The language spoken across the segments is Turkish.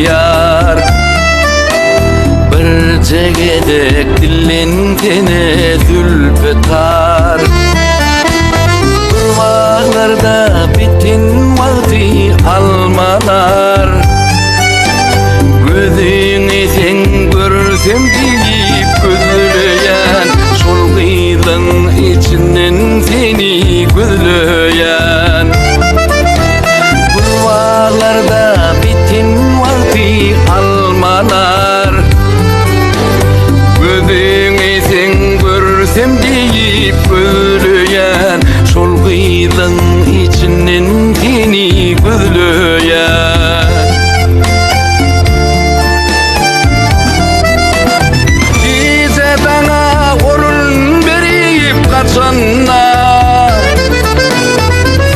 yar bir cegedek dillintine zülfütar durmaklarda bitin vakti almalar gözüni sen görsem deyip gözleyen şol kıydın içinden seni gözleyen durmaklarda bitin vakti almalar gözüni sen görsem deyip gözleyen şol kıydın içinden seni gözleyen kaçanlar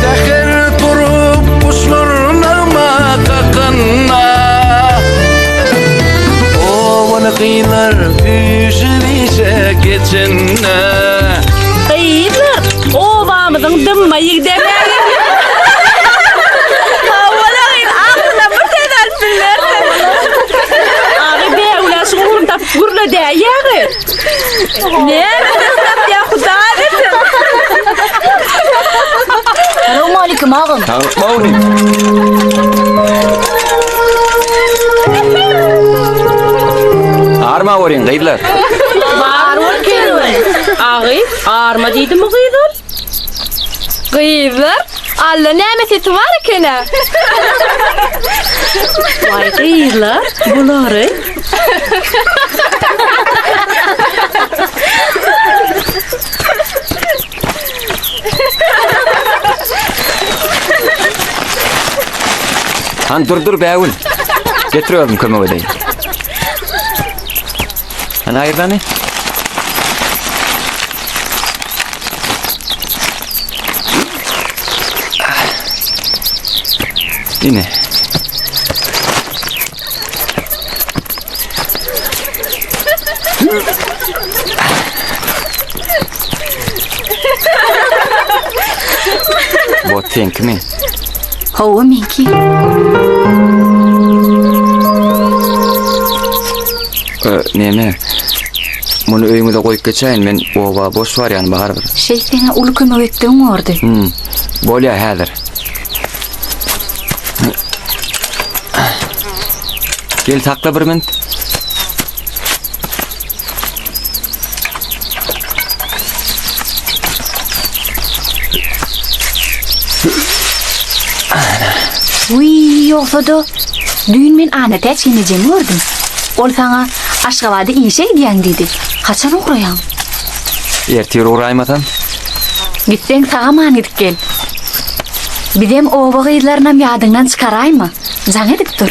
zehir durup kuşlarına kakanlar ovalı kıyılar düşülüşe geçenler kıyılar ovamızın dımmayı gidemeyin ovalı kıyılar aklına bir tedelsinler ağabey be ulasın uğrunda gurla değer ne Assalamualaikum ağam. Mağrib. Arma orin gıydılar. Var ol kelime. Ağay, arma deydi mi gıydılar? Gıydılar? Allah nemeti var kene. Vay gıydılar, bunları. Han dur be oğlum. Getiriyorum kömür ödeyi. Han hayır beni. Yine. Bu think mi? Hava minki. Neme? Bunu öyümüze koyup geçeyin, men ova boş var yani bahar bir. Şey sana ulu kömür ettiğin vardı. Bol ya hazır. Gel takla bir mint. Uy yoksa da düğün men ana teçkineceğim gördüm. Ol sana Aşkabad'a inşe gidiyen dedi. Kaçan uğrayan? Ertiyor uğraymadan. Gitsen sağa man gidip gel. Bidem oba gıylarınam yadından çıkarayma. Zaň edik dur.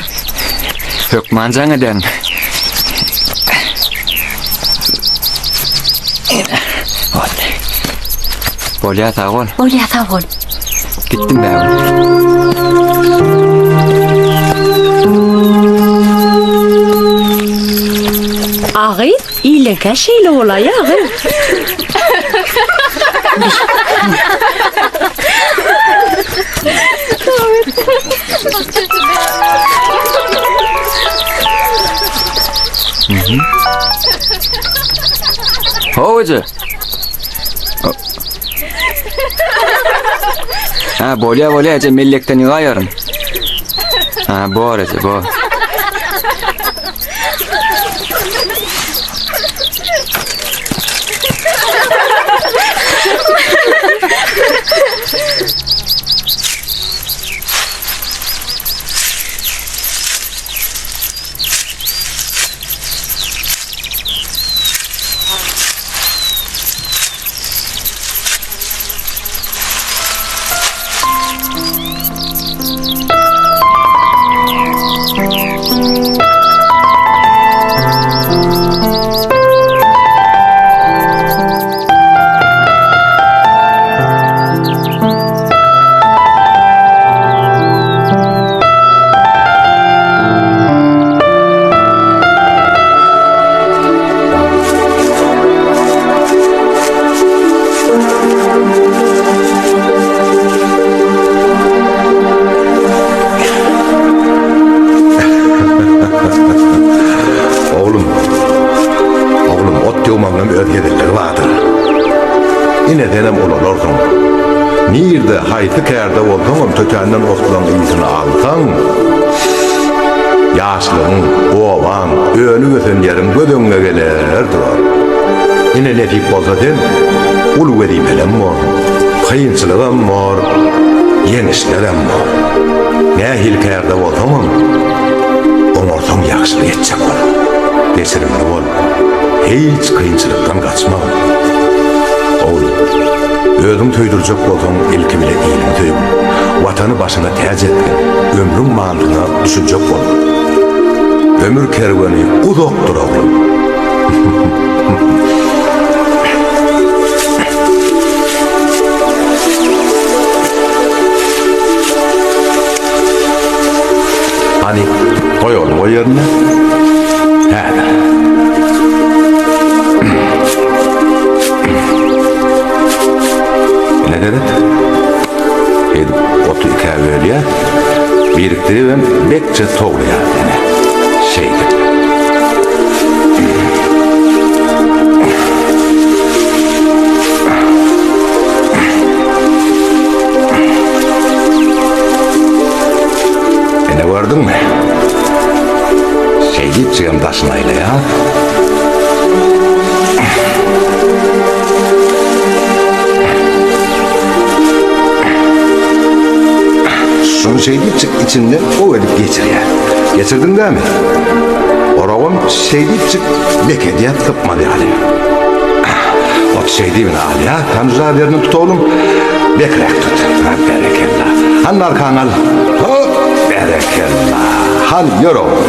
Hökman jaňydan. Bolýa tagol. Bolýa tagol. Gitdim bäw. Agy, iýleke şeýle bolay agy. Hoca. Ha, bolýa eje mellekden ýaýaryn. Ha, bor eje, bor. Denem olardım. Nirde haytı kärde bolsaň, tökenden otlan ýysyny alsaň, ýaşlygyň, owaň, öňü gösen ýerim gödüňe geler durar. Ine netip bolsa den, ulu werimelen bor, kıyınçylygam bor, ýeňişlerim bor. Nähil kärde bolsaň, oňortaň ýaşlyk etjek bol. Deserim bol, hiç kıyınçylykdan gaçma. Özüm töydürjek bolsaň ilki bile ilim töýgün. Watany başyna täze etgen, ömrüň mandyna düşünjek bol. Ömür kerweni uzakdyr oglum. Hani koyalım o yerine. Hadi. Ne dedi? Edip otu kahveliye biriktirip bekçe toğluya dene. Şeydi. Ne gördün mü? Şeydi çıkım taşınayla ya. Son şeydipçik içinden o edip geçir ya. Geçirdin değil mi? Orağın şeydipçik bekediyat kıpmadı yani. O şeydipin al ya. Tanrıca yerini tut oğlum. Bekrek tut. Ha, berekellah. Hanın arkan al. Hop. Berekellah. Hadi yürü oğlum.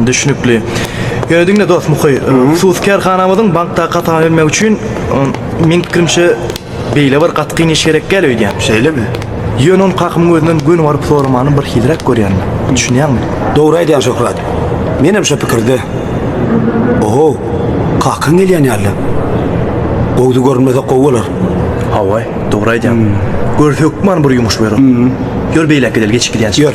Düşünükli. Gördüğünde dost Muhay, sus kerhanamızın bankta katan ölmek için min fikrimçe beyle bir katqin iş gerek geliyor diyen. Şeyle mi? Ýönen kakymyň gözünden gün varıp sormanyny bir hilrek görýänmi? Düşünýärmi? Doğru aýdýan Şöhret. Menem şu pikirde. Oho, kakyn gelýän ýaly. Gowdy görünmese gowular. Haway, dogry aýdýan. Hökman bir ýumuş berer. Ýör beýlek gedel geçip gidýän. Ýör.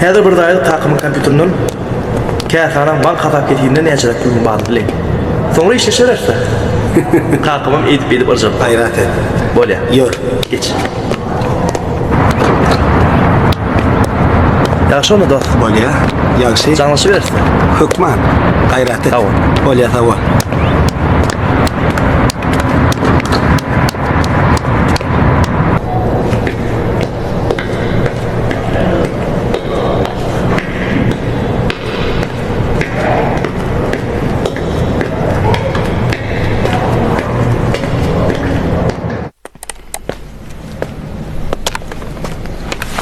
Häzir bir daýy takymyň kompýuterinden käsanaň bank hatap ketýände näçe gün bady bilen. Soňra işleşerse. Kakymym edip ırjap. Gayrat et. Bolýa. Ýör. Geç. Ýaşy onda dost. Bolýa. Ýagşy. Canlışı verse. Hökman. Gayrat et. Sağ ol. Bolýa, sağ ol.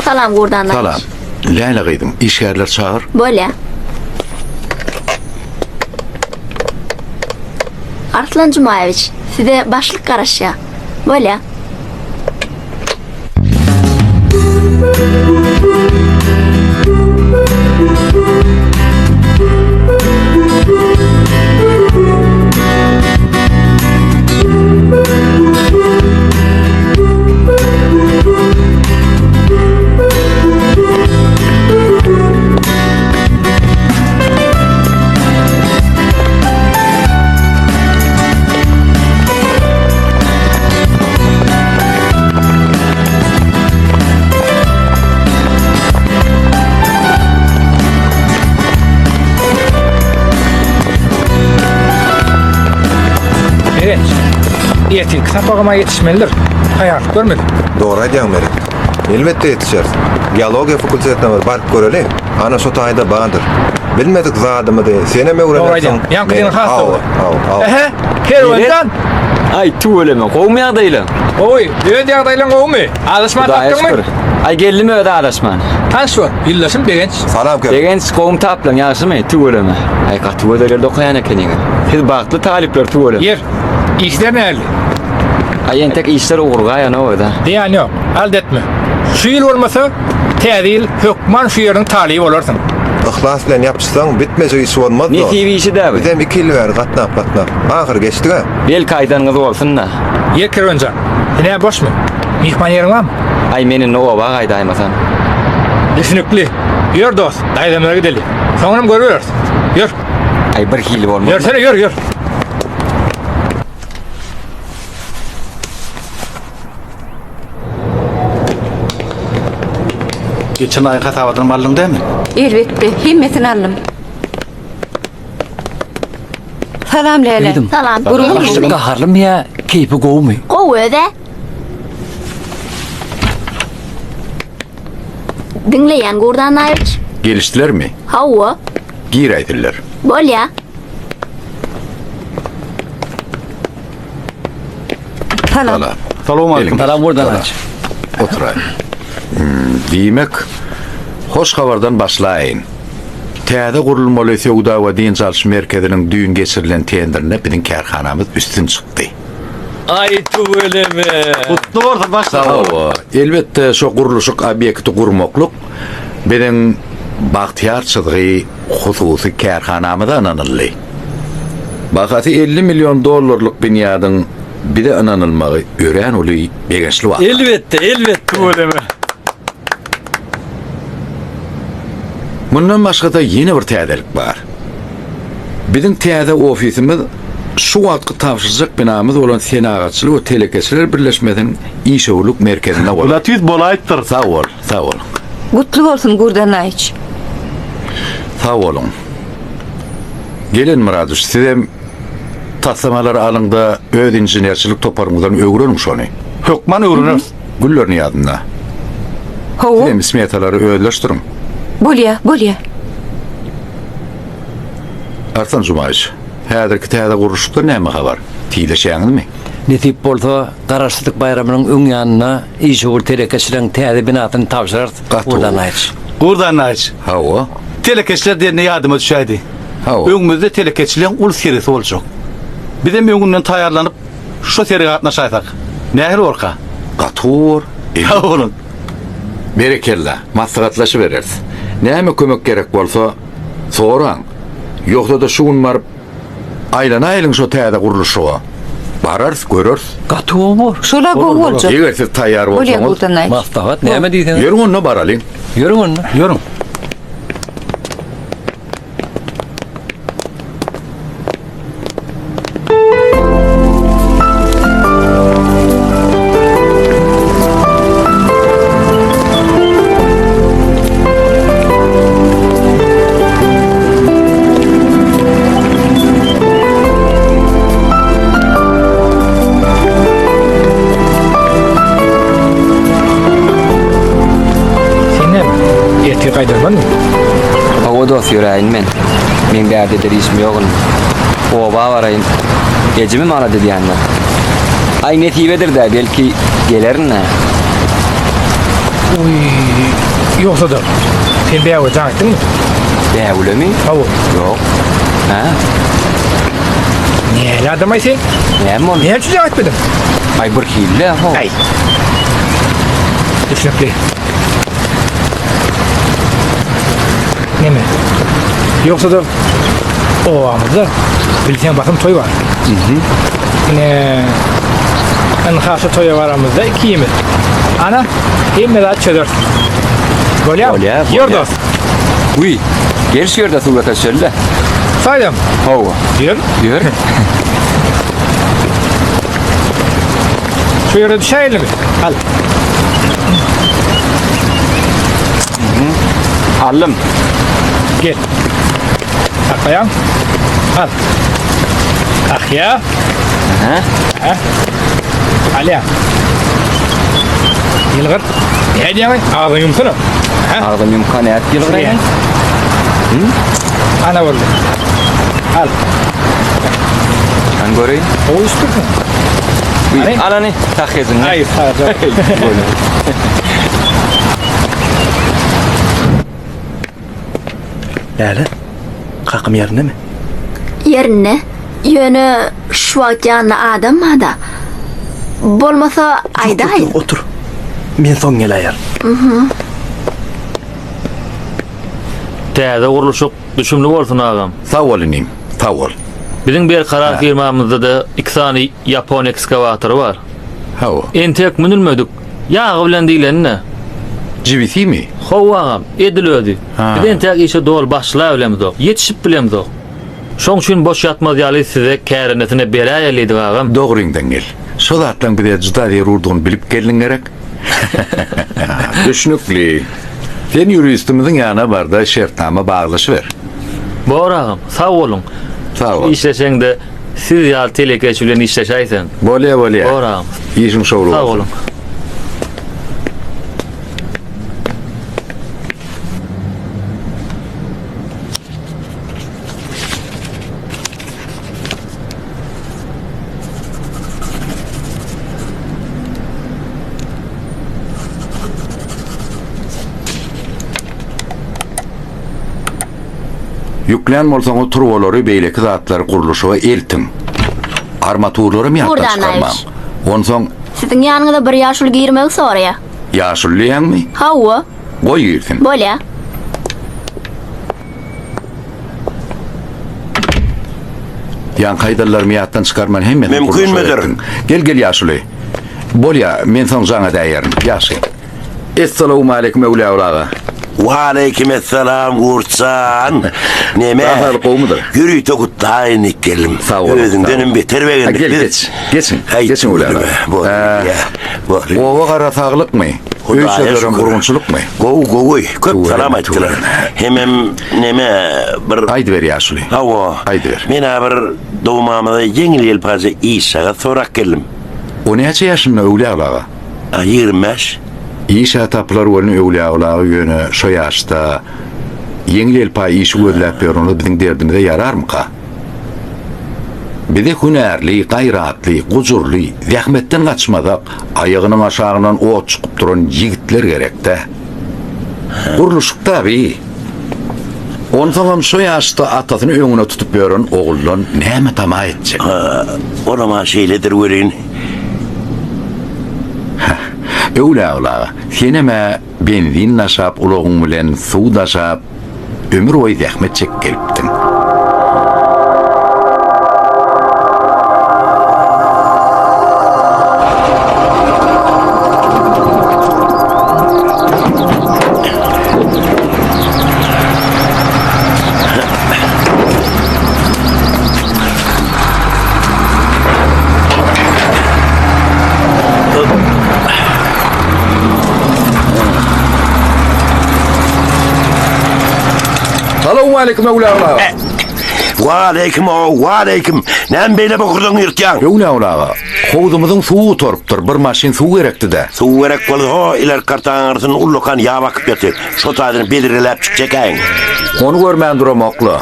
Salam Gurdan dayı. Salam. Läýla gyýdym. İşgärler çağır. Bolýa. Arslan Jumaýewiç, size başlyk garaşýa. Bolýa. Evet. Etik sapagama yetişmelidir. Hayat görmedim. Doğru aýdýan Merit. Elbetde yetişer. Geologiya fakültetine barıp göreli. Ana şu taýda badyr. Bilmedik zadymy de. Sene mi Doğru öwrenýärsiň? aýdýan. Ýankydyň hasta bol. Aw. Ehe. Kerwendan. Ay tuweleme, gowmaýa daýlan. Oy, öýet ýagdaýlaryň gowmy? Alışma tapdyňmy? Ay geldimi öde adasman. Hansy? Ýyllaşym degenç. Salam ker. Degen gowum taplan ýaşymy tuweleme. Ay ka tuwelere dokuyan ekeniňi. Siz bagtly talipler tuweleme. Yer. İşler näli? Ay entek işler ugurga ýana öde. Diýen ýok. Aldetme. Şu ýyl bolmasa, täzil hökman şu ýeriniň talyby bolarsyň. Ihlas bilen ýapyşsaň bitmese iş bolmaz. Ne TV işi däbi? Bizem 2 ýyl ber gatnap. Ahyr geçdi ha. Bel kaýdanňyz bolsun da. Yer Kerwendan. Näme boşmy? Mihman ýeriň bam? Ay meni nowa gaýdaýmasan. Düşünükli. Ýör dost, daýdamlara gideli. Soňram görýärsiz. Ýör. Ay bir hili bolmaz. Ýörsene ýör. Geçen ay hatawadan mallyň dämi? Elbetde, himmetini aldım. Salam Leyla. Salam. Başlık gaharlym ya, keypi gowmy? Gow öde. Dinleýän Gurdan dayıç. Gelişdilermi? Hawa. Gir aýdyrlar. Bolýa. Salam. Salam aleykum. Salam buradan aç. Oturay. Diýmek, hoş habardan başlaýyn. Täze gurulmaly Sowda we Diň çalyş merkeziniň düýün geçirilen tenderine biziň kärhanamyz üstün çykdy. Ay tuweleme. Kutlu bolsun başla. Sağ ol. Elbette şu guruluşyk obyekti gurmakluk biziň bagtyarçylygy hususy kärhanamyza ananyldy. Bahasy 50 milyon dollarlyk binýadyň bir de ananylmagy ören uly begesli wagt. Elbette. Tuweleme. Bundan başga da ýene bir täzelik bar. Biziň täze ofisimiz şu wagtky tapşyryjak binamyz bolan Senagaçylyk we Telekeçiler Birleşmesiň işowluk merkezinde bolar. Ulat ýüz bolaýdyr. Sağ ol. Gutlu bolsun Gurdan aýç. Sağ olun. Gelin Muraduş, sizem taslamalar alında öz injenerçilik toparmyzdan öwrenin şonu. Hökman öwrenir. Güllerini ýadynda. Hawa. Sizem smetalary özleşdirin. Bolýa. Arslan Jumaýewiç, häzirki täze guruşykda näme habar? Tiýleşýäňizmi? Netip bolsa, Garaşsyzlyk bayramynyň öň ýanyna işowul Telekeçileň täze binasyny tapşyrar. Buradan aç. Gurdan aýç. Hawa, telekeçler derine yardıma düşädi. Ha o. Öňümizde telekeçliň ul serisi boljak. Bizim öňünden taýarlanyp şu seriga gatnaşaýsak. Nähir orka? Gatur. Ha oğlum. Berekella. Maslahatlaşı vereriz. Näme kömek gerek bolsa soraň. Ýoksa da şu gün barıp aýlana şu täze guruluşyga. Bararız, görürüz. Gatuw bor. Şola go boljak. Eger siz taýýar Bolýa bolsaňyz, gutanay. Maslahat näme diýsen? ýörüň onda baralyň. Yürüň onda. Ýörüň. Sen näme? Eti gaýdarman mı? O dost ýöräýin men. Men bärde de işim ýogyn. Oba baraýyn. Ejimi mala diýänler. Ay netibedir de belki gelerin. Uy, ýoksa da sen bäwe jaňytdyňmy? Bäwlemi? Hawa. Ýok. Ha? Näle adam aýsyn? Näme ol? Näçe jaňytmydym? Ay bir hille ho. Ay. Düşünüpli. Neme? Yoksa da o amızda bilsen bakın toy var. Yine en haşa toya var amızda 2 yemir. Ana hem de çöder. Bolya. Bolya, bolya. Yordos. Uy. Geliş ýerde suwata şölle. Saydam. Hawa. Yor. Ýör. Şu yere düşeyle mi? Al. Allym. Gel. Akayam. Al. Akya. Ha? Alya. Yılgır. Ne diyorsun? Ağzın yumsana. Ha? Ağzım yumkan et Şuraya. ýylgyraýan. Ana oldu. Al. Kan göreyim. O üstüne. Uy, Hani? alany tahyzyň. Hayır. Hayır. Näle? Kakım yerinde mi? Yerine yönü şu wagt ýanyna adam da. Bolmasa ayda Otur, aýd. otur. Men soň gelaýar. Täze guruluşyk düşümli bolsun agam. Sağ olun. Sağ ol. Biziň bir karar firmamyzda da 2 sany Yapon ekskavatory bar. Ha o. Entek münülmedik. Ýagy bilen diýlenne. GVC mi? Howa agam edilödi. Ha. Biz entek işe dol başla bilemdik. Yetişip bilemdik. Şoň üçin boş ýatmaz ýaly size kärenetine beräýelidi agam. Dogryňdan gel. Şol atlan bir de juda ýer urdugyny bilip geldiň gerek. Düşünükli. Sen ýuristimizin ýanyna bar da şertnama baglaşyber. Bor agam, sag bolun. Sağ ol. İşleşeň de siz ýaly telekeç bilen işleşäýsen. Bolya bolya. Bor agam. İşin şowlu. Sag bolun. Yüklen bolsaň o turbolary beýleki zatlary guruluşyga eltin. Armaturlary mı Buradan ýatdan çykarmam? aýyş. Onsoň Siziň ýanyňyzda bir ýaşul girmek soraya. ýaşullyýanmy? Hawa. Goý girsin. Bolýa. Ýan kaýdalar ýatdan çykarman hemme. Mümkün müdür? Gel ýaşuly. Bolya, men soň jaňa däýerim. Ýaşy. Assalamu alaykum mevla ulaga. Wa aleykümselam Gursan. Neme? Ahal qowmudur. Yürü tokutlayın ikkelim. Sağ ol. Özünden beter Ha, beğendik. gel geç. Geçin. Ay, Geçin ulaga. Bu ya. Bu. Owa gara taglykmy? Hudaýa Öýse şükür. gurgunçylykmy? Gowy. Köp Tuğra, salam aýtdylar. tuğra. Hemem neme bir Aýdy ber ýaşuly. Hawa. Aýdy ber. Men bir dowmamda ýeňil ýelpazy işaga sorak geldim. O neçe ýaşynda öwle ulaga? 25. İş etaplar wany öwle ulaga ýöne şo ýaşda ýeňil pay iş görläp berýär, biziň derdimize ýararmyka? Bizi hünärli, gaýratly, gujurly, zähmetden gaçmadak, aýagynyň aşagyndan ot çykyp duran ýigitler gerekde. Guruluşykda bi. Ondan şu yaşta atasını öňüne tutup beren oğullan näme tama etjek? Olama şeyledir verin. Öwla, seneme benzin naşap uloğun bilen suw daşap ömür boýy zähmet çek gelipdiň. Salamu aleyküm Öwla. Wa aleyküm. Näme beýle bokurdun ýyrtýan? Öwla. Howdumyzyň suwy torupdyr. Bir maşin suw gerekdi-de. Suw gerek bolsa iler kartaňyrsyn ullukan ýa bakıp ýatyr. Şo taýdan belirlep çykjakäň. Onu görmän duramakly.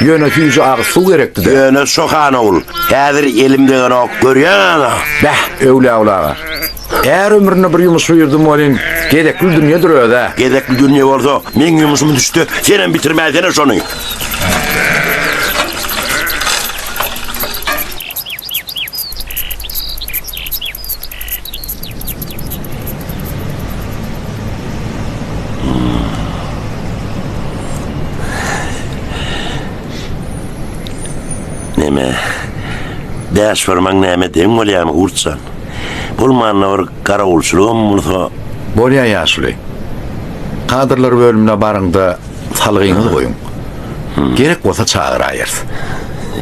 Ýöne süýji agy suw gerekdi-de. Ýöne sohan ol. Häzir elimden ok görýän. Bäh, Öwla. Eğer ömrüne bir ýumyş buyurdum bolin, gedekli dünýe durýar-da. Gedekli dünýe bolsa, men ýumuşum düştü. Senem bitirmäsene şonu. Näme? Däş fermaň näme deň bolýarmy urtsan? Bulmanna bir garawulçulygym bolsa, Bolýa ýaşly. Kadrlar bölümine barıňda salgyňyzy goýuň. Gerek bolsa çagyraýar.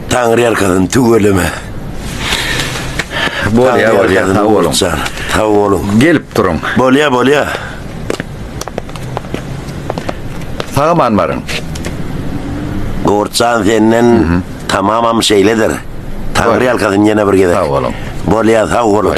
Taňry arkadan tügeleme. Bolýa, taw bolun. Gelip duruň. Bolýa. Sagaman barıň. Gorçan senden tamamam şeyledir. Taňry arkadan ýene bir gedek. Taw bolun. Bolýa, taw bolun.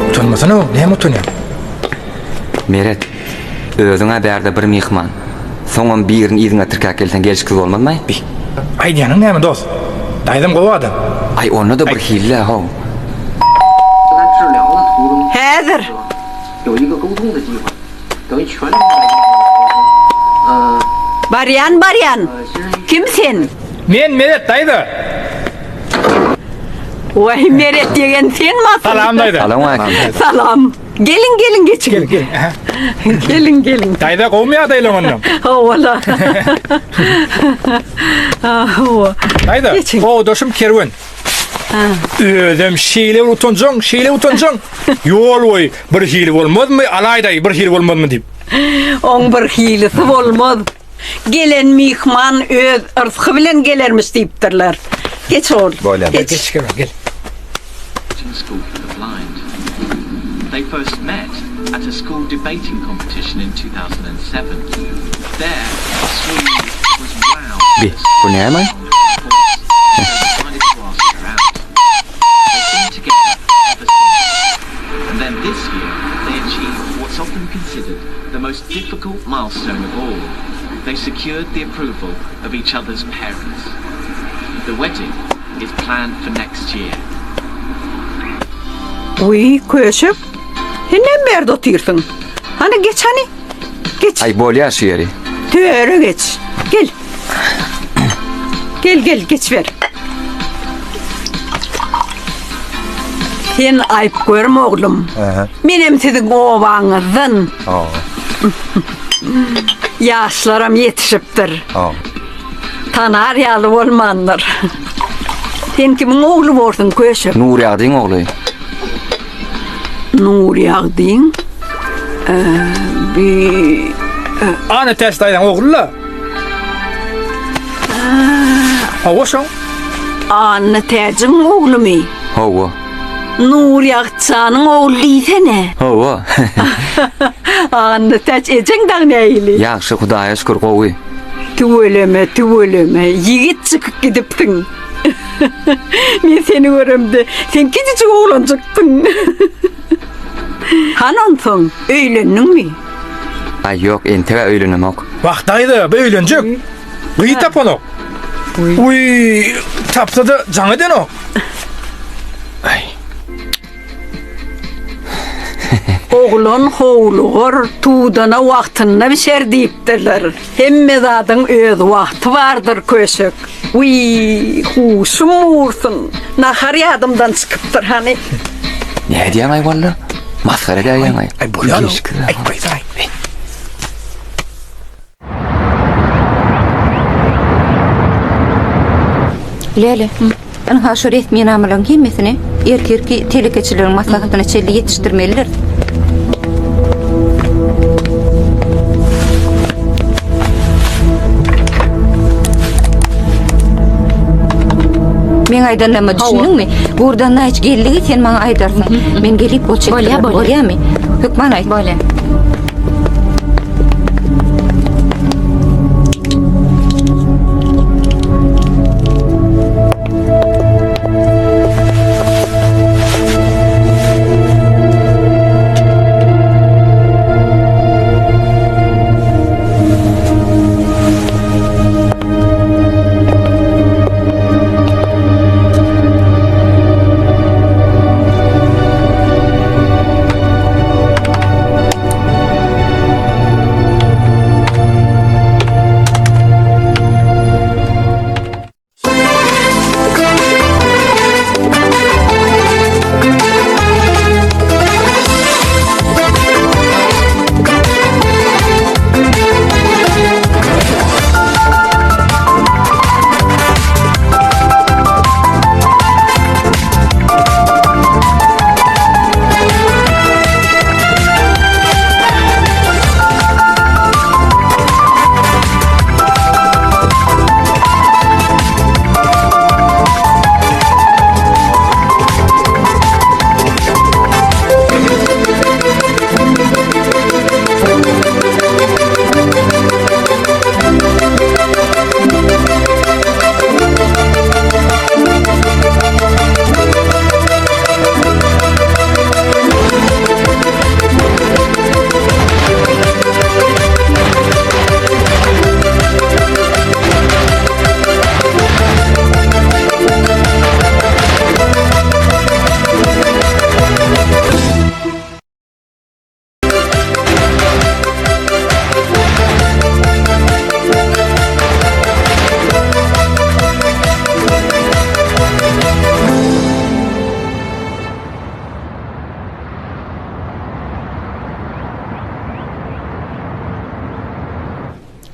Utanmasana o, näme utanýar? Meret, özüňe bärde bir mihman. Soňam birini iziňe tirkäp gelsen gelişkiz bolmadymy? Aýdýanyň näme dost? Daýdym gowadan. Ay onu da bir hille ha. Häzir. Baryan. Kim sen? Men Meret daýdy. Vay Meret degen sen mi? Salam daýdy. Salam aleyküm. Salam. Gelin geçin. Gel. Gelin. Daýda gowmaýa daýlangyndam. Wala. Daýda. Geçin. O doşum kerwen. Özüm şeýle utanjaň. Ýol boy bir hili bolmadmy? Alaýda bir hili bolmadmy diýip. On bir hilisi bolmaz. Gelen mihman öz ırzkı bilen gelermiş diýipdirler. Geç ol. Geç. Gel. School for the Blind. They first met at a school debating competition in 2007. There, Sweet was wowed. Bir, bu näme? Decided to ask her out. They've been together ever since. And then this year, they achieved what's often considered the most difficult milestone of all. They secured the approval of each other's parents. The wedding is planned for next year. Uy köşüp. Hemen berde otursun. Hani geç hani. Geç. Ay bolýa şu ýeri. Töre geç. Gel. Gel geç ver. Sen ayıp görme oğlum. Benim sizin ovaňyzyň. Yaşlarım yetişipdir. Tanar ýaly bolmandyr. Sen kimin oğlu bolsun köşüp? Nur ýagdyň ogly. Nur ýagdyň. Bir Ana test daýdan oglulla. Oşo. anne täjim oğlumy. Howa. Nur Yağçanın oğlu ne? Owa. Ağanı təç ecen dağ neyli? Yaxşı Hudaýa şükür gowy. Tüveleme. Yigit çıkıp gidiptin. Men seni görümde. Sen küçücük oğlan çıktın. Hanan son, öýlendin mi? Ay yok, ente öýlenemok. Wagtaýda beýlenjek. Gıy tapanok. Uy, tapsa da jaňa denok. Ay. Oğlan hovluğur, tuğdana wagtyna biçer diýipdirler. Hemme zadyň öz wagty bardyr köşek. Uy, huşum ursun. Nahar ýadymdan çykypdyr hani. Ne diýen aýwallar? Maskara diýen aý. Ay bolýan. Ay goýsay. Lele. Ana şu resmi namalan giymesine erkek telekeçilerin maslahatına çelli yetiştirmeliler. Men aydanlama düşündün mü? Buradan hiç geldiği sen bana aydarsın. Men gelip bolçak. Bolya mı? Hükman ay. Bolya.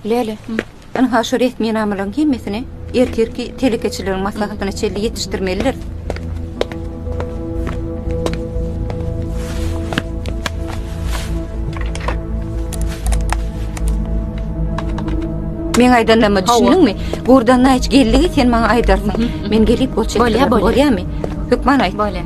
Lele. Ana şu resmi namalan giymesine erkek telekeçilerin maslahatına çelli yetiştirmeliler. Men aydanlama düşündün mü? Buradan hiç geldiği sen bana aydarsın. Men gelip bolçak. Bolya mı? Hükman ay. Bolya.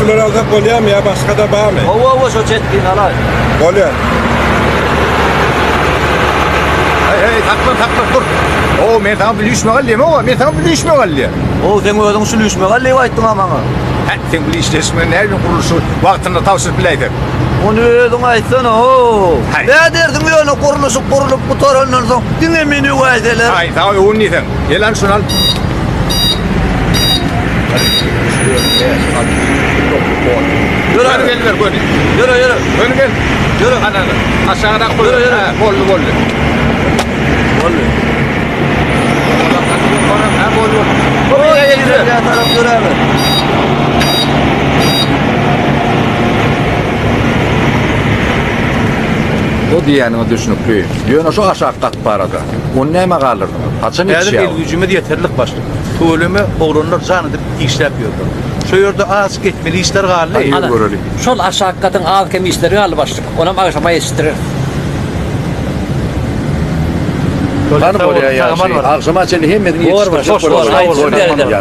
Gurullar alsak olayım ya başka da bağ mı? Ova şu çetkin alay. Oluyor. Hey takma dur. O men tam bilişme galliyim o. Men tam bilişme galliyim. O sen ödün sülüşme galle aytdın ama. Ha sen bilişleşme nerede kuruluşu vaktinde tavsiye bileydi. Onu ödün aytsan o. Hay. Ne derdin öyle kurulup bu torandan soň dine meni waydeler. Ay tamam o neyden? Yelan şunu al. Yürü Ver böyle. yürü. Öyle gel. Yürü. Ana aşağıdan koy. Yürü. Ha, bollu. Ha bollu. Oraya yürü. Ya taraf yürü abi. O diýänime düşünüpli. Ýöne şu aşağı kat barada. O näme galyrdy? Haçan Eğer etşi. gücümü yeterlik başladı. Tuğlumu oğlanlar zanedip işlep yiyordu. Şu yerde az gitmeli işler galı. Ana görelim. Şol aşağı katın ağız kemi işleri alı başlık. Ona akşama yetiştirir. Lan bolýa ýa. Agşama çeli hemmedin yetiştirip.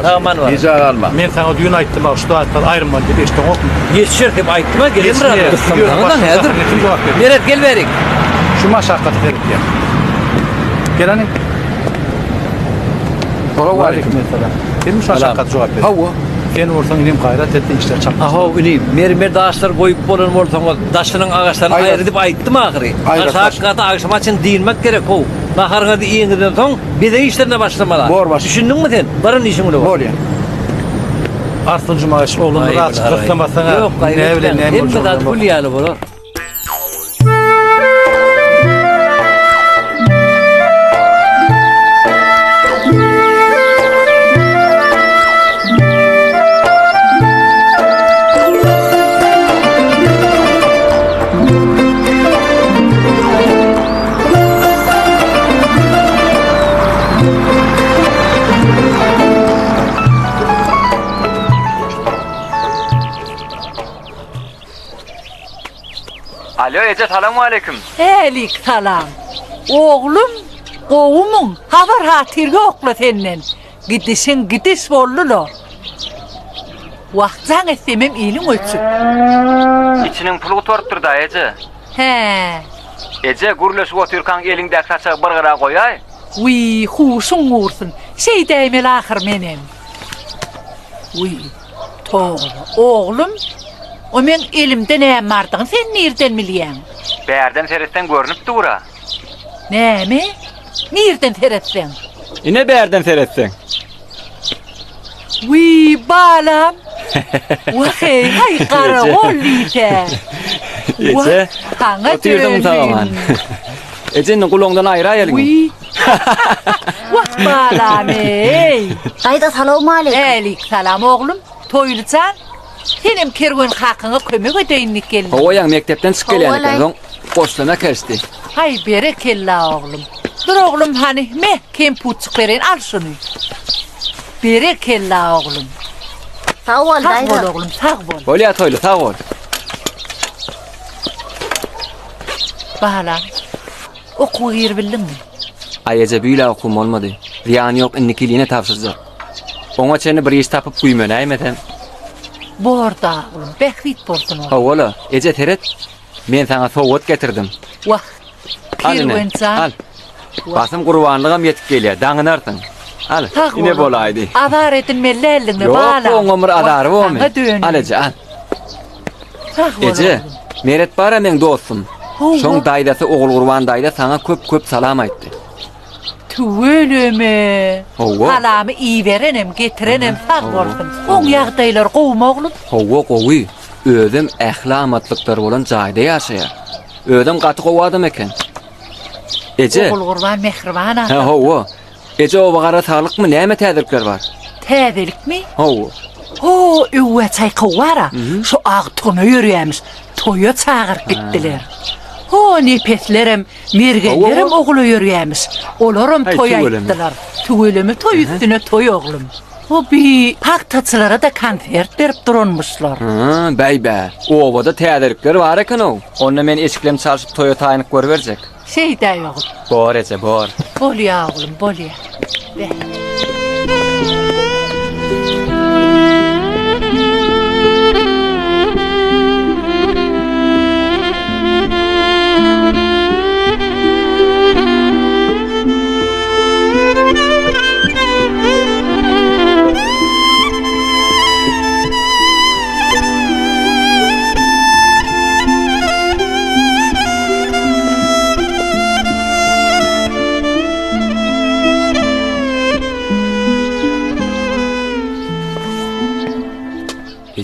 Tamam var. Hiç alma. Men sana düğün ayttım bak şu da ayrılma dedi işte ok. Yetişir hep aytma gelir Yetişir, mi? gidiyor, Tamam başka nedir? kim cevap verir? Meret gel verik. Şu maşakkatı verip ya. Gel hani. Selamun aleyküm. Mesela. Benim maşakkatı cevap ver. Hava. Sen ortadan ilim gayret ettin işler çapma. Aha öyle mer daşlar koyup bolan ortama daşının ağaçlarını Aynen. ayırıp ayttım ahiri. Aynen. Aşağı katı akşama için değinmek gerek o. Naharına da iyiden soň bir de işlerine başlamalar. Bor baş. Düşündün mü sen? Barın işin var. Bolýa. Arslan Cumaş oğlunu Ay, rahat ay. kırklamasana. Yok Ne evlen kaybetmem. ne Hem emurcu de pul yalı olur. Alo Ece, selamun aleyküm. Elik salam. Oğlum, oğumun haber hatırga okla senden. Gidişin gidiş bollulo. Vaktan etmem ilim ötsün. İçinin pulu torttur da Ece. He. Ece gurleşip oturkan elinde saçak bırgıra koyay. Uy, huşun uğursun. Şey değmel ahır menem. Uy, doğru. Oğlum, o men elimde ne vardın, sen nereden biliyen? Berden seretten görünüp dura. Ne mi? Nereden teretsen? Yine berden seretsen. Uy, balam. Vay, hay kara ollite. Ece, Sana oturdum tamam. Ece'nin kulağından ayrı ayarın. Uy. Vah balam ey. Ayda selamun aleyküm. Elik salam oğlum. Toylucan. Senin kervan hakkına kömek ödeyinlik geldi. Oyan mektepten çık Olay. gelen son koşlana kersti. Hay berekella oğlum. Dur oğlum hani me kim puçuk verin al şunu. Berekella oğlum. Sağ ol Sağ ol dayda. oğlum sağ ol. Bolya toylu sağ ol. Bahala. Oku gir bildin mi? Ay Ece büyüle okum olmadı. Riyan yok innikiliğine tavsızca. Ona çeni bir iş tapıp kuyumun aymetem. Bu orada oğlum. Bekrit borsun oğlum. Oğlu Ece teret. Ben sana soğut getirdim. Vah. Al yine, Kervancan. al. Basım kurbanlığım yetip geliyor. Dağınartın. Al. Sağ Yine ol. bolaydı. Adar edin mellelini Yok bağla. bu ömür adarı o mu? Sana dönün. Al Ece al. Sağ ol Ece. oğlum. Meret bara men dostum. Oğlum. Şoň daýdasy oğul gurban daýda sana köp salam aýtdy. Tüvelüme. Oğlum. Salamı iyi verenem, getirenem sağ olsun. On yağdaylar kovum oğlum. Howa gowy, özüm ählamatlıklar bolan jaýda ýaşaýar. Özüm gaty gowadym eken. Ece. Oğul kurban mehribana. Ha howa. Ece o bagara sağlık mı näme täzirlikler bar? Täzelik mi? Howa. Ho, üwe çay kovara. Şu ağ tonu yürüyemiz. Toya çağır gittiler. Ho, nepetlerim, mergenlerim oğlu yürüyemiz. Olaram Hay, toya tüvelemi. gittiler. Tüvelemi toy üstüne toy oğlum. O bir paktaçılara da konfert verip durunmuşlar. Ha, bäýbä. Owada täzirlikler bar eken o. Onda men eşiklem çalyp toya taýynyp görberjek. Şey de yok. Bor Ece, bor. Bolya oğlum, bolya. Be.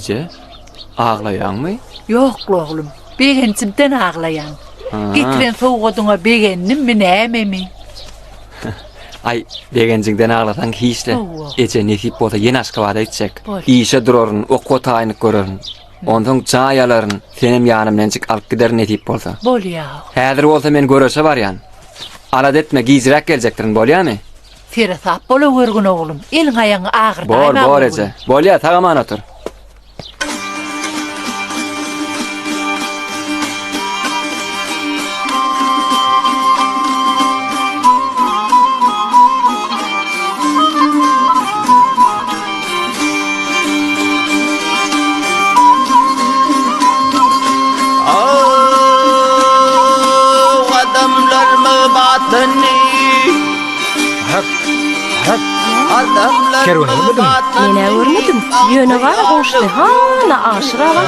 Ece, ağlayan mı? Yok oğlum. Begencimden ağlayan. Getiren soğuk oduna begennim mi näme mi? Ay, begencinden ağlatan hiçle. Oo. Ece nesip bolsa yen Aşgabatda gitjek. Bol. İşe durarın, okko taýynyp görürün. Ondan çaýalaryn senem ýanymdan çyk alyp gider nesip bolsa. Bol ya. Häzir bolsa men göröşe barýan. Alad etme, gizrak geljekdirin, bolýarmy? Sere sap bola görgün oğlum. Elin ayaňy ağır Bor, bor Ece. Bolýar, tagamana otur. Adamlar mı batını? Adamlar Kervan olmadı mı? Mene görmedim. Yöne var hoştu. Hala aşıra var.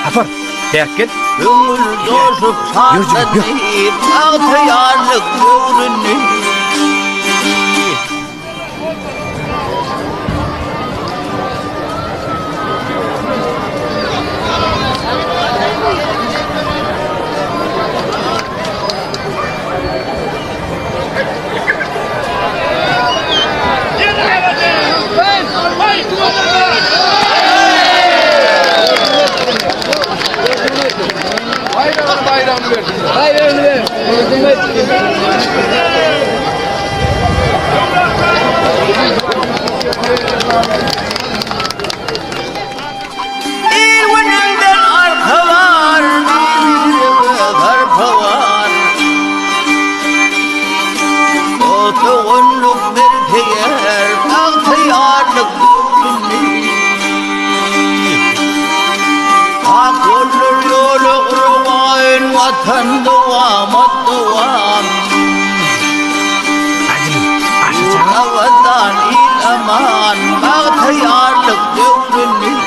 Apar. Dert git. Ömür doşup şartlanıp Altayarlık görünür. İlvininden arka var, bir arpa var. Otoğunluk bir teyer, altayarlık görünür. Ak olur yolu kurmayın, vatan duamat duam. Havadan il aman, altayarlık görünür.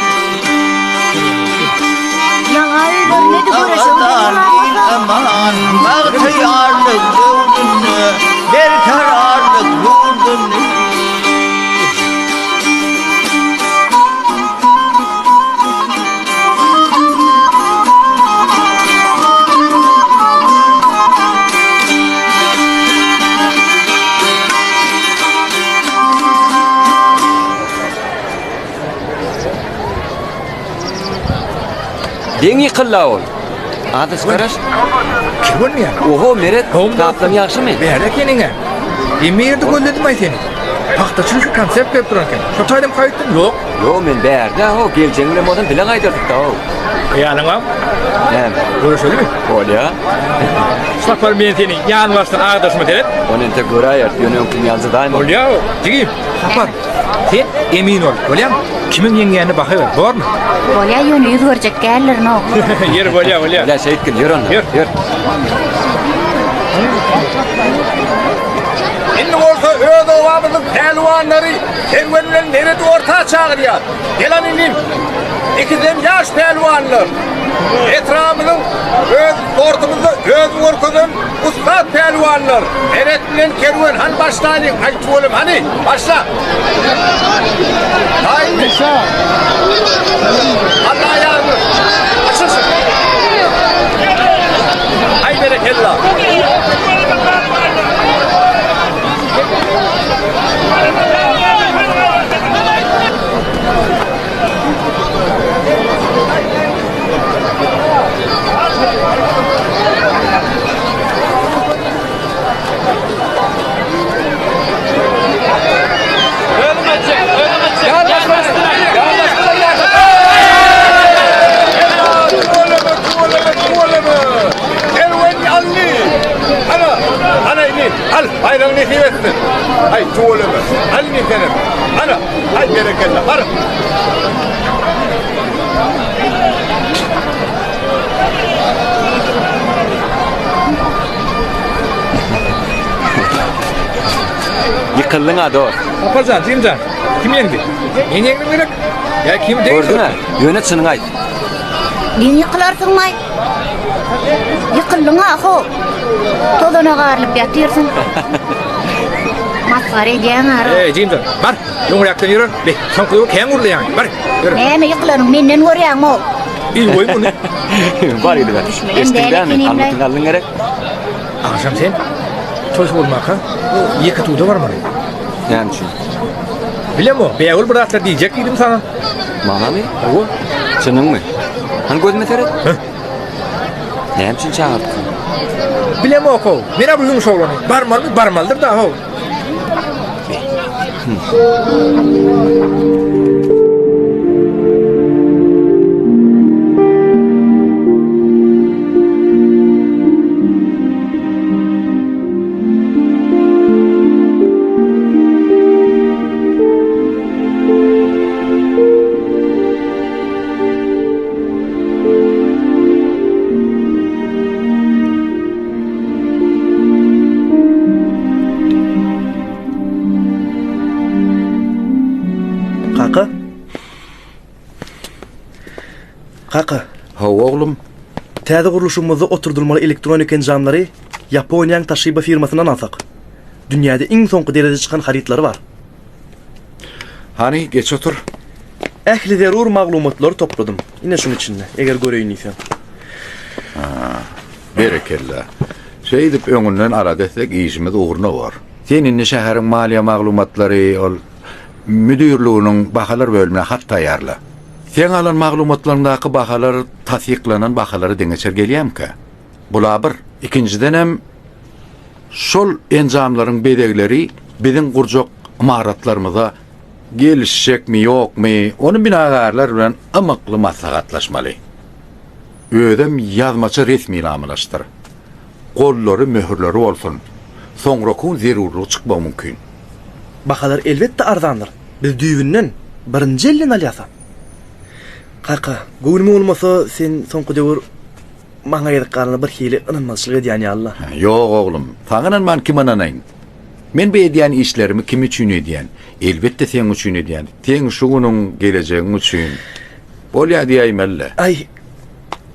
Havadan il aman, altayarlık görünür. Bir kararlık görünür. Deň ýykylda ol. Adys garaş. Kerwan mı ya? Oho, meret. Taplam ýaşymy? Bäre keniňe. Emirdi gölledim aýtyn. Paxtaçylyk konsept berip duran eken. Şo taýdym gaýtdym. Ýok. Yo, men bärde ho, geljeňle modan bilen gaýdyrdyk da ho. Ýanyňam. Hem, Görüşelimi? bolýa. Sapar men seni ýan wastan agdaşma derip. Onu ente göräýär, ýönem kim ýalzydaýmy? Bolýa. Digim. Sapar. Sen emin ol. Bolýam. Kimin ýeňgäni bakyber. Bormy? Bolya yöne yüz görjek geldir no. Yer bolýa, bolýa. Bila şeýitkin, ýör onda. Ýör. Ýör. Indi olsa öz ovamyzyň pelwanlary Kerwan bilen nerede orta çağırýar. Gelan indim. İkizem yaş pelwanlar. Etrafımızın öz sportumuzda öz vurkunun ustad pelwanlar. Meret bilen Kerwan han başlaýyn. Haýt oğlum hani başla. Haydi. Allah yardım. Açılsın. Hay berekellah. Al, bayram ne kıymetsin? Hay çoğulama, al ne senem. Ana, hay berekellah, ara. Yıkıldın ha doğru. Aparcan, Cimcan, kim yendi? En yendi gerek? Ya kim değil? Gördün ha? Yönet şunu ayt. Din yıkılarsın may. Yıkıldın ha ho. Todana garlıp yatıyorsun. Masgar edýän ara. Jimdir. Bar. Ýoňrakdan ýürür. Be, sen koýup keň urdy ýaňy. Bar. Ýürür. Näme ýyklaryň menden görýärmi? İyi oy bunu. Var idi ben. Estimden anlatıldın gerek. Akşam sen toş bolmaka. Ýeki tuğda barmy? Yani şu. Bilemo, beýgül biratlar diýjek idim sana. Bana mı? O, Senin mi? Hani gözüme teret? Ne için çağırdın? bilemo ko. Mera bu ýumşak bolany. Barmaldyr da ho. Kaka. Kaka. Ha oğlum, Täze guruluşymyzda oturdurmaly elektronik enjamlary Yaponiýanyň Toshiba firmasyndan alsak. Dünýäde iň soňky derejede çykan harytlary bar. hani geç otur. Ähli zerur maglumatlar topladym. Ine şunun içinde. Eger göreýin isen. Berekella. Şey dip öňünden arada etsek işimiz uğruna var. Senin şäheriň maliýe maglumatlary ol müdürlüğünün bahalar bölümüne hat taýýarla. Sen alan maglumatlaryndaky bahalar tasdiklanan bahalary deňeçer gelýärmi? Bular bir. İkinciden hem şol enjamlaryň bedegleri biziň gurjak maharatlarymyza gelişecekmi ýokmy, onu binagarlar bilen amykly maslahatlaşmaly. Ödem yazmaça resmi namlaşdyr. Gollary, möhürleri bolsun. Soňrakyn zerurlygy çykma mümkin. Bahalar elbetde arzandyr. Biz düýünden birinji elden alýasa. Kaka, gowulmy bolmasa sen soňky döwür maňa ýetgarny bir hili ynanmazlyk edýän Allah. Ýok oglum, taňynan man kim ananaýyn? Men bu edýän işlerimi kim üçin edýän? Elbetde sen üçin edýän. Sen şu günüň gelecegiň üçin. Bolýa diýeýmelle. Ay,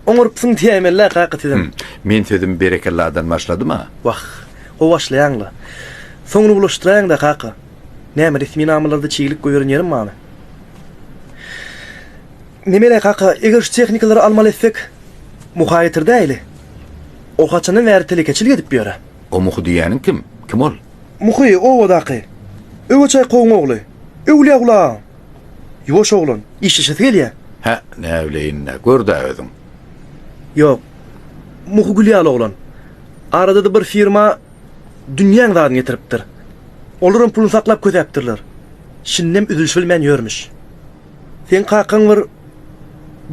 oňurpsyň diýeýmelle kaka dedim. Men sözüm berekelladan başladymy? Wah, o başlaýanla. Soňra bulaşdyraň da kaka. Näme resmi namalarda çiğlik goýaryn ýerim many? Nemele kaka, eger şu tehnikalary almaly etsek, muhaýyr däýli. O haçanyň bäri telekeçilik edip ýöre. O muhu diýäniň kim? Kim ol? Muhy o wadaky. Öwçay qoň ogly. Öwli oglan. Ýoş oglan. İşleşet gelýär. Ha, näwleýin, gördi özüň. Ýok. Muhy gülýär oglan. Arada da bir firma dünýäň zadyny getiripdir. Olaryň puluny saklap kötäpdirler. Şinnem üzülşül men ýörmüş. Sen kakaň bir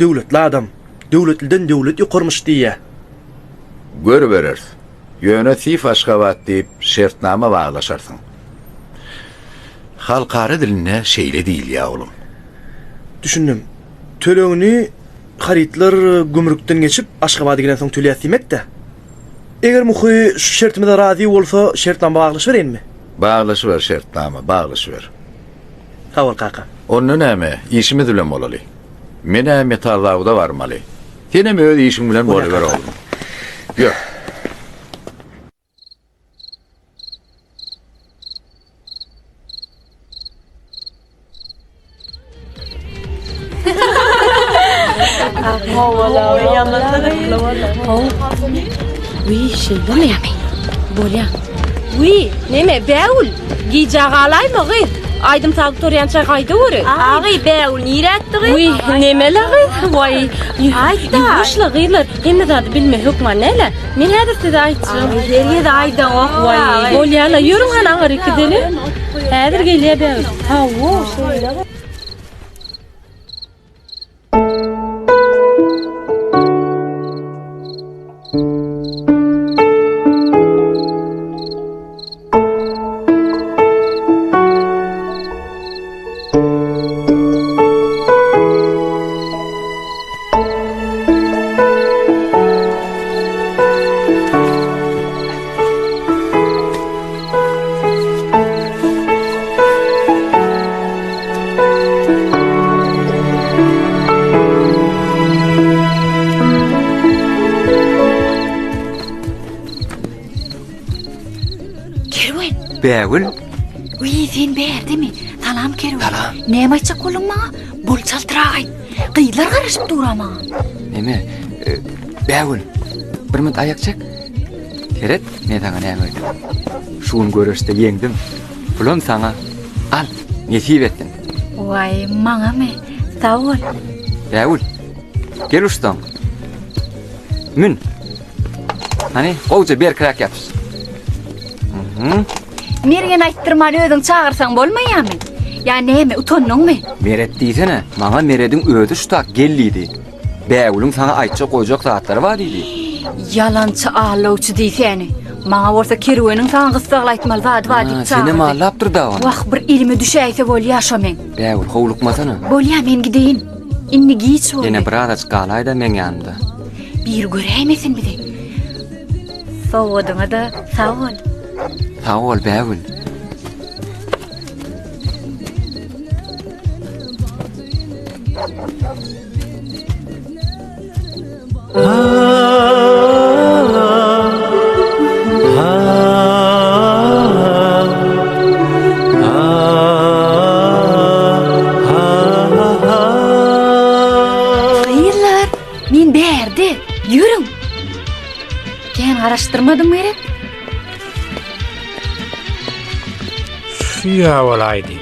döwletli adam. Döwletliden döwlet ýokarmyş diýe. Gör berer. Yönetif Aşgabat diýip şertnama baglaşarsyň. Halkara diline şeýle diýil ýa oğlum. Düşündüm. Töleňini harytlar gümrükden geçip Aşgabat'a gelen soň töleýäsmek de. Eger muhy şu şertime razy bolsa şertnama baglaşyberýänmi? Baglaşyber şertnama, baglaşyber. Hawal kaka. Onu näme? İşimiz bilen bolaly. Mene metallarda barmaly. Senem öz işim bilen bolaber oğlum. Ýok. Oui, şeyde mi yapayım? Bolya. Oui, neme beul. Gijagalay mı gı? Aydım traktoryan çakaydı vuru. Ağay beul niretdi gı? Oui, neme lağı? Vay. Ayda. Yuşla gıylar. Hem de zaten bilme hükma neyle. Men hadir size aytçım. Derye de ayda o. Vay. Bolya la yürüm han ağır ikideli. Hadir geliye beul. Ha wo, şeyde. Beğül. Uy, sen berdi mi? Talam kerwe. Talam. Näme açak bolun maňa? Bol çaltyragyn. Gyýlar garaşyp durama. Neme? Bäwül. Bir minut ayak çek. Keret, men taňa näme öýdüm. Şuň görüşde ýeňdim. Pulum saňa al, nesip etdim. Vay, maňa me? Sag bol. Bäwül. Gel ustam. Mün. Hani, gowja ber krak yapys. Mergen aýtdyrmany özüň çağırsaň bolmaýarmy? Ya näme, utandyňmy? Meret diýsene, maňa merediň ödü şutak gellidi. Bäwülüň saňa aýtjak goýjak zatlary bar idi. Yalançy ağlawçy diýseni. Maňa bolsa kerweniň saňa gysgalaytmaly zady bar diýip çağırdy. Seni mallapdyr da o. Wah, bir ilimi düşäýse bolýaşa men. Bäwül, howlukmasana. Bolýa, men gideýin. Inni giç bol. Ene bir adaç galaýda men ýanymda. Bir göräýmesin bide. Sowadyňa da sag bol. Sag bol, Bäwül. Hayırlar, men berdi. Yürüň. Gen araşdyrmadym gerek? Şuya olaydy.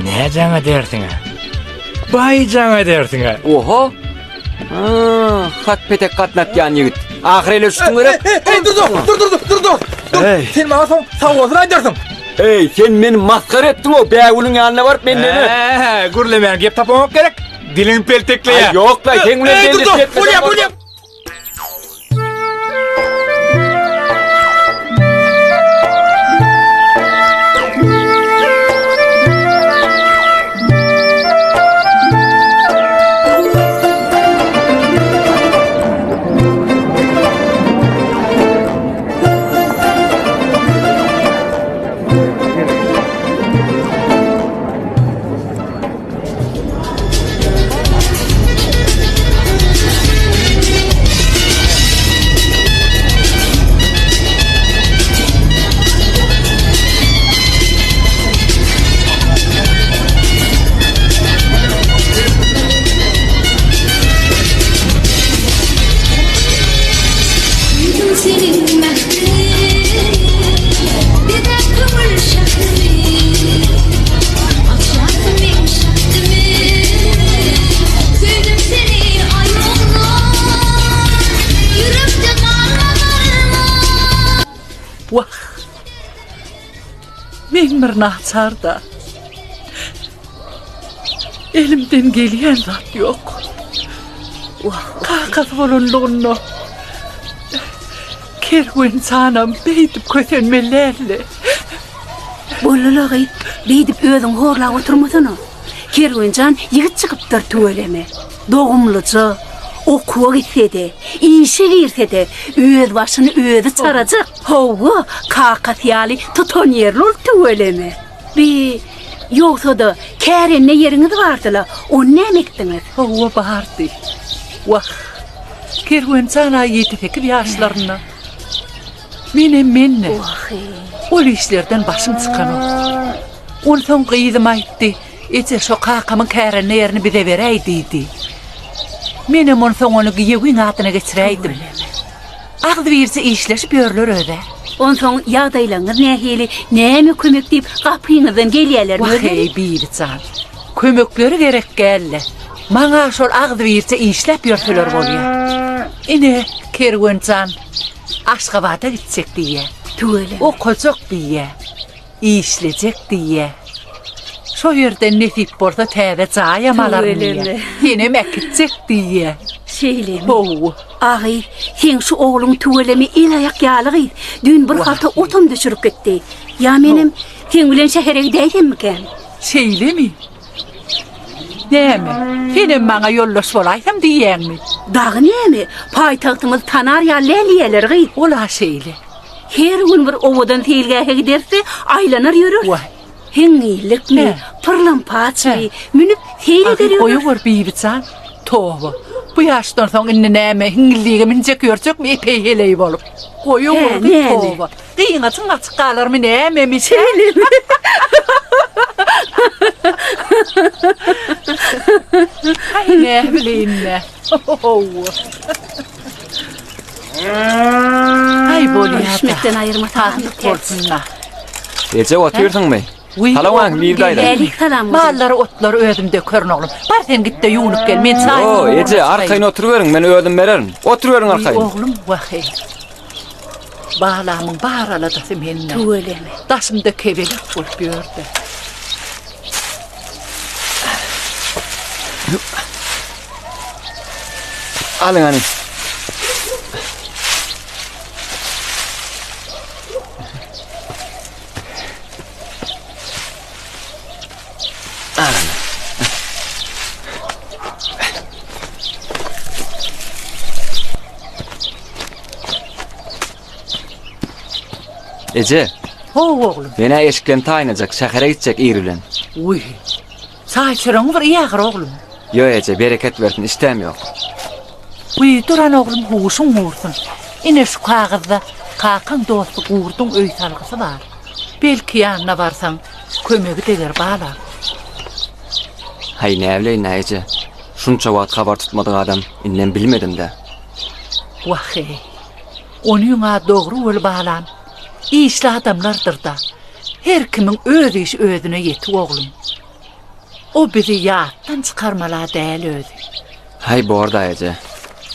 Ne jaňa dersiňe? Bay jaňa dersiňe. Oho. Hat petek gatnatýan ýigit. Ahirele üstüň gerek. Dur. Hey. Sen maňa soň sawgazyny aýdarsyň. Hey, sen meni maskara etdiň o Bäwülüň ýanyna baryp men neme? Gürlemen gep tapamak gerek. Dilin peltekleýär. Yok la, sen bilen deli Bolýar. Vah. Men bir naçarda. Elimden gelýän zat ýok. Vah, kakas bolunlugyny. Kerwen sanam beýdip kösenmelerle. Bollalagy, beýdip özüň horlap oturmasyna. Kerwencan ýigit çykypdyr töweleme. Dogumlyça, okuwa gitsede, işe girsede, öz başyny özü çarajak. Howa, kakas ýaly tutan ýerli ol töweleme. Bi, ýoksa da kärenne ýeriňiz bardyla, onu näme etdiňiz? Howa bardy. Vah. Kerwen sana ýetirek ýaşlaryna. Menne. Ol işlerden başım çıkan o. Ol son gıydım aytti. Ece şu kakamın kärenne yerini bize vereydiydi. Menem on son onu gıyıgın atına geçireydim. Ağdı birisi işleşip yörler öde. On son ýagdaýlaryňyz nähili, näme kömek diýip gapyňyzdan gelýärler. Vah ey bircan. Kömekleri gerek gelle. Maňa şol ağdı birisi işlep yörseler bolýar. Ine Kerwencan Aşgabat'a gitsek diye. Töwele. Okacak diye. İşleyecek diye. Şu yerden nesip bolsa täze jaýamalar diye. Yine mekitsek diye. Şeýlemi. Oh. Agy, sen şu oğluň töwelemi el ayak ýalygy. Dün bir halta otum düşürüp getdi. Ya menim sen bilen şähere gidäýsemmiken? Şeýlemi? Näme? Senem maňa ýoldaş bolaýsam diýýäňmi? Dagy näme? Paýtagtymyz tanar ýaly gy. Ola şeýle. Her gün bir owadan teýilgähe giderse aýlanar ýörür. Heňilikmi, pırlampaçmy, münüp teýil ederýär. Oýur biýbiçan. Towa. Bu ýaşdan soň indi näme? Hiňiligi minjek ýörjekmi epey heley bolup. Oýur towa. Kıyınatın açık kalır mı ne memiş? Ay ne bileyim ne. Ay bolya. Hüşmetten ayırma Tanrı korsunlar. Ece otuyorsun mu? Halan mirdaydı. Gelik salam. Malları otları ödüm dökörün oğlum. Bar sen git de yunup gel. Men say. Oo Ece arkayına oturuverin, ben ödüm veririm. Oturuverin arkayına. Oğlum vahiy. Bağlamın bağraladı seninle. Tuveleme. Daşımda kevelik bulup gördü. Alın hani. Ece, Oğlum. beni eşikten tayinacak, şehre gidecek İrilen. Uy. Saçırın var iyi ağır oğlum. Yo Ece, bereket versin, istemiyor. Uy duran oğlum huşun vursun. Yine şu kağızda kakan dostu kurdun öy salgısı var. Belki yanına varsan kömegi deler bağla. Hay ne evleyin ne Ece. Şunça vaat kabar tutmadığı adam, innen bilmedim de. Vahiy. Onun doğru ol bağlan. İşli adamlardır da. Her kimin öz iş özüne yeti oğlum. O bizi yattan çıkarmala değil özü. Hay bu arada Ece.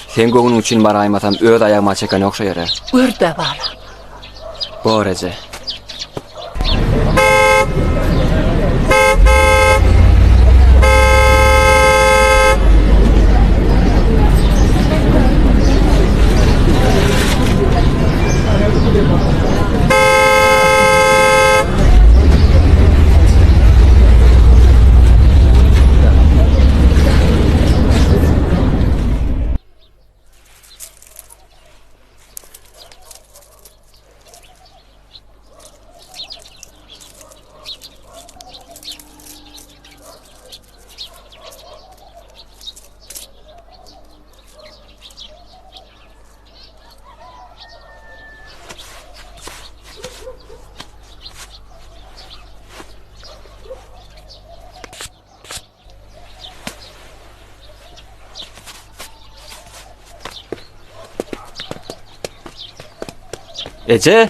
Sen göğünün için bana aymasam öğüt ayağıma çeken okşa yere. Örde bağlan. Bu Ece. Ece,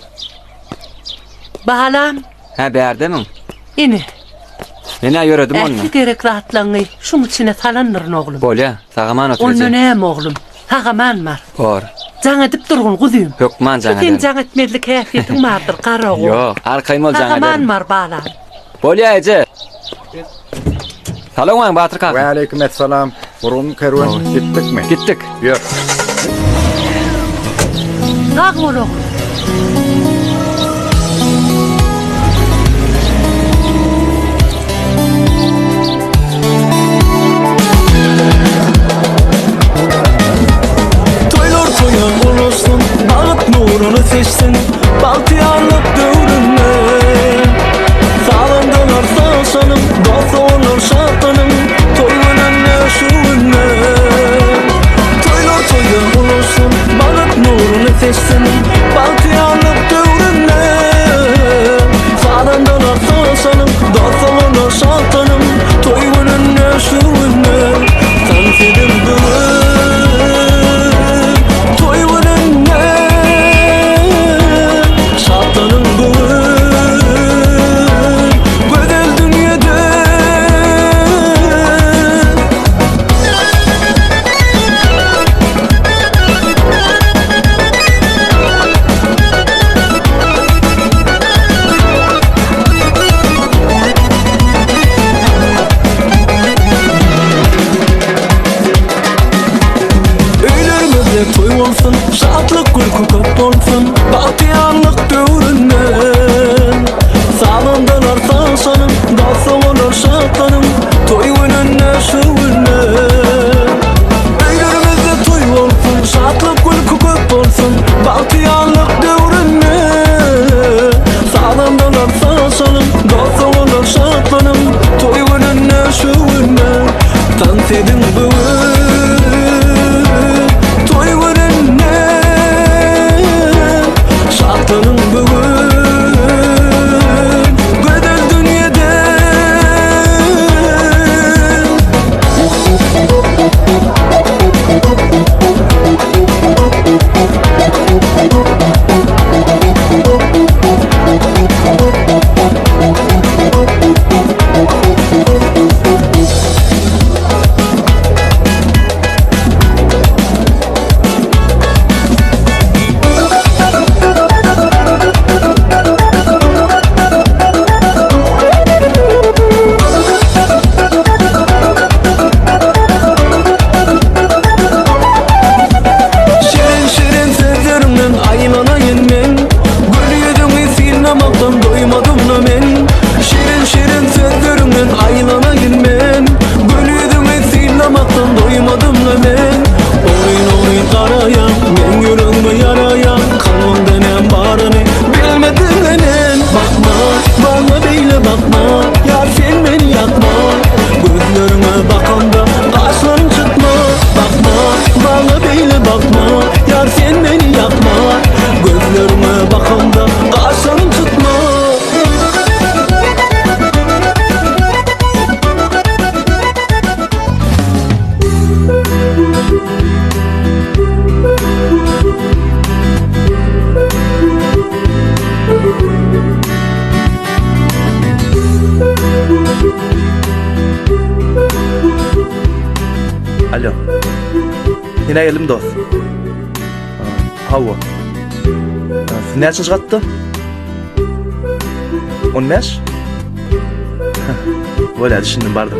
Bağlan. ha beğerde mi? İni. Beni yöredim onunla. Ehli gerek rahatlanı. Şunun içine salanırın oğlum. Bolya, sağaman otur Onun Ece. önem oğlum. Hağaman var. Or. Can edip durgun kuzuyum. Yok man can Sen eden. can etmezlik hefiyetin vardır kara oğul. Yok, arkayım ol can Hağaman ederim. var bağlan. Bolya Ece. Salam var Batır kaka. Ve aleykümselam. Burun kervan gittik mi? Gittik. Yok. Sağ ol oğlum. Toylar toya olursun, bağıt nurunu seçsin, baltiyarlık dövründe. Sağlandılar sağ sanım, dost olur şartlanım, toyunan ne şu günde. Toylar toya olursun, bağıt nurunu seçsin, baltiyarlık dövründe. Sağlandılar sağ sanım, dost olur şartlanım, toyunan ne şu günde. Sensidim bugün. Şartlanın bu Yine geldim dost. Hava. Siz ne için çıkarttı? 15? Böyle düşündüm bardım.